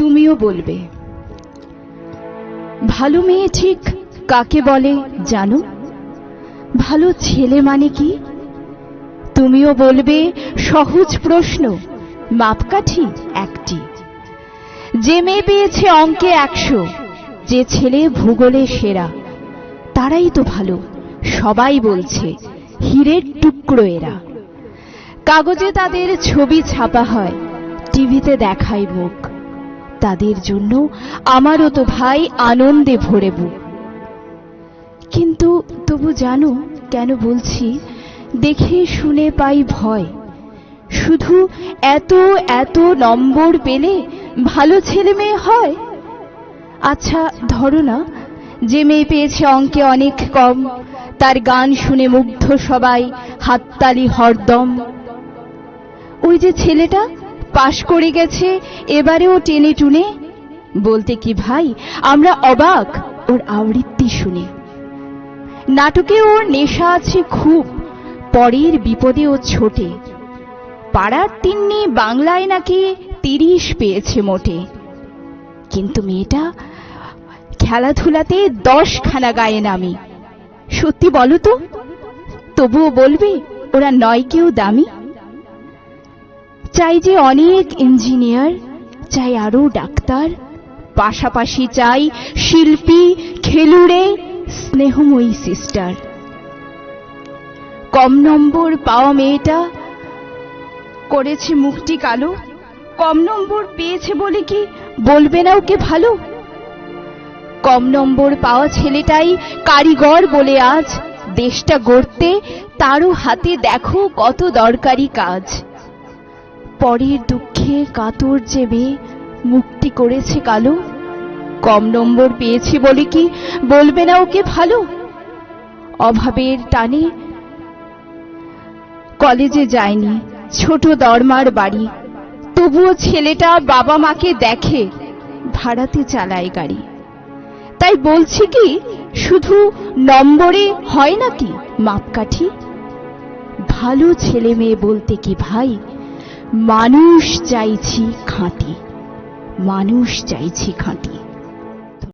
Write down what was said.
তুমিও বলবে। ভালো মেয়ে ঠিক কাকে বলে জানো? ভালো ছেলে মানে কি? তুমিও বলবে সহজ প্রশ্ন, মাপকাঠি একটি। যে মেয়ে পেয়েছে অঙ্কে 100, যে ছেলে ভূগোলে সেরা, তারাই তো ভালো। সবাই বলছে হীরের টুকরো এরা। কাগজে তাদের ছবি ছাপা হয়, টিভিতে দেখায় মুখ। তাদের জন্য আমারও তো ভাই আনন্দে ভরে বুক। কিন্তু তবু জানো কেন বলছি? দেখে শুনে পাই ভয়। শুধু এত এত নম্বর পেলে ভালো ছেলে মেয়ে হয়? আচ্ছা ধরো না, যে মেয়ে পেয়েছে অঙ্কে অনেক কম, তার গান শুনে মুগ্ধ সবাই, হাততালি হরদম। ওই যে ছেলেটা পাশ করে গেছে এবারেও টেনে টুনে, বলতে কি ভাই আমরা অবাক ওর আবৃত্তি শুনে। নাটকে ওর নেশা আছে খুব, পরের বিপদে ও ছোটে। পাড়ার তিন্নি বাংলায় নাকি 30 পেয়েছে মোটে। কিন্তু মেয়েটা খেলাধুলাতে 10খানা গায়ে নামি। সত্যি বলো তো, তবুও বলবে ওরা নয় কেউ দামি? চাই যে অনেক ইঞ্জিনিয়ার, চাই আরো ডাক্তার, পাশাপাশি চাই শিল্পী, খেলুড়ে, স্নেহময়ী সিস্টার। কম নম্বর পাওয়া মেয়েটা করেছে মুখটি কালো। কম নম্বর পেয়েছে বলে কি বলবে না ওকে ভালো? কম নম্বর পাওয়া ছেলেটাই কারিগর বলে আজ দেশটা গড়তে তারও হাতে দেখো কত দরকারি কাজ। পরের দুঃখে কাতর যে মেয়ে মুখটি করেছে কালো, কম নম্বর পেয়েছে বলে কি বলবে না ওকে ভালো? অভাবের টানে কলেজে যায়নি, ছোট দরমার বাড়ি, তবুও ছেলেটা বাবা মাকে দেখে, ভাড়াতে চালায় গাড়ি। তাই বলছি কি শুধু নম্বরে হয় নাকি মাপকাঠি? ভালো ছেলে মেয়ে বলতে কি ভাই মানুষ চাইছি খাঁটি, মানুষ চাইছি খাঁটি।